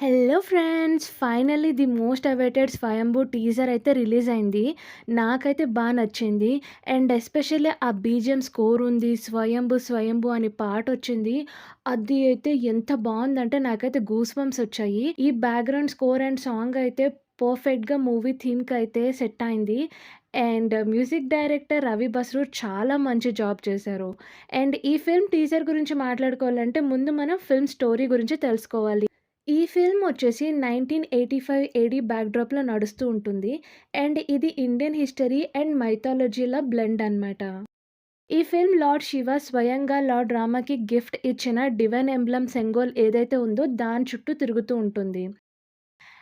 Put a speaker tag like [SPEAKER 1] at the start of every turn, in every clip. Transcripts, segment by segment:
[SPEAKER 1] Hello friends! Finally the most awaited 'Swayambhu' teaser అయితే release అయింది. నాకైతే నచ్చింది. అండ్ ఎస్పెషల్లీ ఆ బీజీఎం స్కోర్ ఉంది. 'స్వయంభూ స్వయంభూ' అని పాటొచ్చింది. అది అయితే ఎంత బావుందంటే నాకైతే గూస్ బంప్స్ వచ్చాయి. ఈ బ్యాక్‌గ్రౌండ్ స్కోర్ అండ్ సాంగ్ అయితే పర్ఫెక్ట్‌గా మూవీ థీమ్‌కైతే సెట్ అయింది. And music director Ravi Basrur చాలా మంచి జాబ్ చేశారు. అండ్ ఈ ఫిల్మ్ టీజర్ గురించి మాట్లాడుకోవాలంటే ముందు మనం ఫిల్మ్ స్టోరీ గురించి తెలుసుకోవాలి. ఈ ఫిల్మ్ వచ్చేసి 1985 ఏడీ బ్యాక్‌డ్రాప్‌లో నడుస్తూ ఉంటుంది. అండ్ ఇది ఇండియన్ హిస్టరీ అండ్ మైథాలజీల బ్లెండ్ అనమాట. ఈ ఫిల్మ్ లార్డ్ శివ స్వయంగా లార్డ్ రామకి గిఫ్ట్ ఇచ్చిన డివైన్ ఎంబ్లెమ్ సెంగోల్ ఏదైతే ఉందో దాని చుట్టూ తిరుగుతూ ఉంటుంది.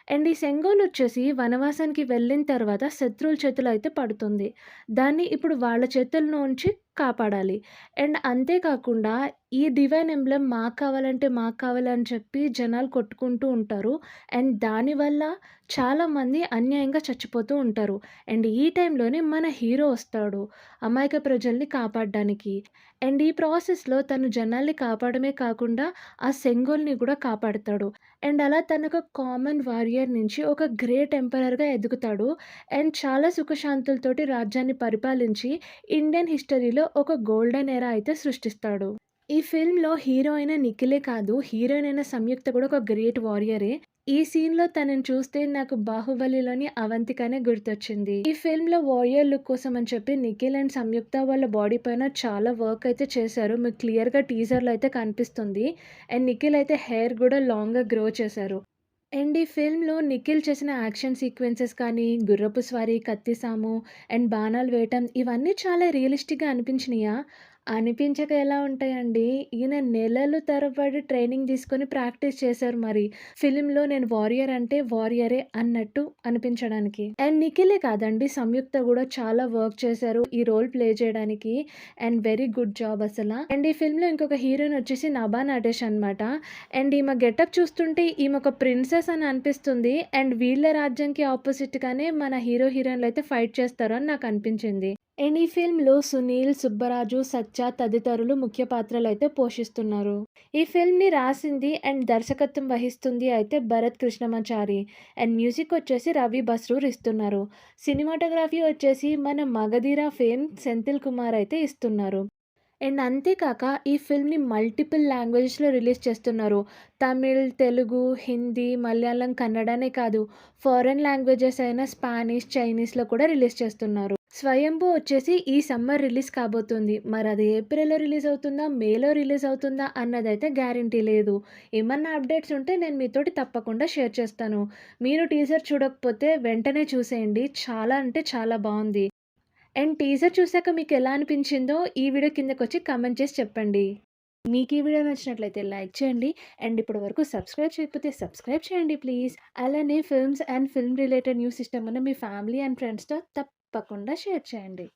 [SPEAKER 1] అండ్ ఈ సెంగోల్ వచ్చేసి వనవాసానికి వెళ్ళిన తర్వాత శత్రువుల చేతిలో అయితే పడుతుంది. దాన్ని ఇప్పుడు వాళ్ళ చేతుల్లోంచి కాపాడాలి. అండ్ అంతే కాకుండా ఈ డివైన్ ఎంబ్లెమ్ మాకు కావాలంటే మాకు కావాలి అని చెప్పి జనాలు కొట్టుకుంటూ ఉంటారు. అండ్ దానివల్ల చాలామంది అన్యాయంగా చచ్చిపోతూ ఉంటారు. అండ్ ఈ టైంలోనే మన హీరో వస్తాడు అమాయక ప్రజల్ని కాపాడడానికి. అండ్ ఈ ప్రాసెస్‌లో తను జనాల్ని కాపాడమే కాకుండా ఆ సెంగోల్‌ని కూడా కాపాడతాడు. అండ్ అలా తనొక కామన్ వారియర్ నుంచి ఒక గ్రేట్ ఎంపరర్‌గా ఎదుగుతాడు. అండ్ చాలా సుఖశాంతులతోటి రాజ్యాన్ని పరిపాలించి ఇండియన్ హిస్టరీలో ఒక గోల్డెన్ ఎరా అయితే సృష్టిస్తాడు. ఈ ఫిల్మ్‌లో హీరో అయిన నిఖిలే కాదు, హీరోయిన్ అయిన సంయుక్త కూడా ఒక గ్రేట్ వారియరే. ఈ సీన్‌లో తనని చూస్తే నాకు 'బాహుబలిలోని' అవంతికనే గుర్తొచ్చింది. ఈ ఫిల్మ్‌లో వారియర్ లుక్ కోసం అని చెప్పి నిఖిల్ అండ్ సంయుక్త వాళ్ళ బాడీ పైన చాలా వర్క్ అయితే చేశారు. మీకు క్లియర్‌గా టీజర్‌లో అయితే కనిపిస్తుంది. అండ్ నిఖిల్ అయితే హెయిర్ కూడా లాంగ్‌గా గ్రో చేశారు. అండ్ ఈ ఫిల్మ్‌లో నిఖిల్ చేసిన యాక్షన్ సీక్వెన్సెస్ కానీ, గుర్రపు స్వారీ, కత్తిసాము అండ్ బాణాలు వేయటం ఇవన్నీ చాలా రియలిస్టిక్‌గా అనిపించినియా? అనిపించక ఎలా ఉంటాయండి. ఈయన నెలలు తరబడి ట్రైనింగ్ తీసుకొని ప్రాక్టీస్ చేశారు మరి. ఫిల్మ్‌లో నేను వారియర్ అంటే వారియరే అన్నట్టు అనిపించడానికి. అండ్ నిఖిలే కాదండి సంయుక్త గూడా చాలా వర్క్ చేశారు ఈ రోల్ ప్లే చేయడానికి. అండ్ వెరీ గుడ్ జాబ్ అసల. అండ్ ఈ ఫిల్మ్‌లో ఇంకొక హీరోయిన్ వచ్చేసి నభా నటేష్ అనమాట. అండ్ ఈమె గెటప్ చూస్తుంటే ఈమె ఒక ప్రిన్సెస్ అని అనిపిస్తుంది. అండ్ వీళ్ళ రాజ్యంకి ఆపోజిట్‌గానే మన హీరో, హీరోయిన్‌లయితే ఫైట్ చేస్తారు అని నాకు అనిపించింది. అండ్ ఈ ఫిల్మ్‌లో సునీల్, సుబ్బరాజు, సత్య తదితరులు ముఖ్య పాత్రలైతే పోషిస్తున్నారు. ఈ ఫిల్మ్‌ని రాసింది అండ్ దర్శకత్వం వహిస్తుంది అయితే భరత్ కృష్ణమాచారి. అండ్ మ్యూజిక్ వచ్చేసి రవి బస్రూర్ ఇస్తున్నారు. సినిమాటోగ్రఫీ వచ్చేసి మన 'మగధీర' ఫేమ్ సెంథిల్ కుమార్ అయితే ఇస్తున్నారు. అండ్ అంతేకాక ఈ ఫిల్మ్‌ని మల్టిపుల్ లాంగ్వేజెస్‌లో రిలీజ్ చేస్తున్నారు. తమిళ్, తెలుగు, హిందీ, మలయాళం, కన్నడనే కాదు ఫారెన్ లాంగ్వేజెస్ అయిన స్పానిష్, చైనీస్‌లో కూడా రిలీజ్ చేస్తున్నారు. 'స్వయంభూ' వచ్చేసి ఈ సమ్మర్ రిలీజ్ కాబోతుంది. మరి అది ఏప్రిల్‌లో రిలీజ్ అవుతుందా? మేలో రిలీజ్ అవుతుందా? అన్నదైతే గ్యారంటీ లేదు. ఏమన్నా అప్డేట్స్ ఉంటే నేను మీతోటి తప్పకుండా షేర్ చేస్తాను. మీరు టీజర్ చూడకపోతే వెంటనే చూసేయండి. చాలా అంటే చాలా బావుంది. అండ్ టీజర్ చూసాక మీకెలా అనిపించిందో ఈ వీడియో కిందకొచ్చి కామెంట్ చేసి చెప్పండి. మీకు ఈ వీడియో నచ్చినట్లయితే లైక్ చేయండి. అండ్ ఇప్పటి వరకు సబ్స్క్రైబ్ చేయకపోతే సబ్స్క్రైబ్ చేయండి ప్లీజ్. అలానే films and film related news ఇష్టమున్న మీ ఫ్యామిలీ అండ్ ఫ్రెండ్స్‌తో తప్పకుండా షేర్ చేయండి.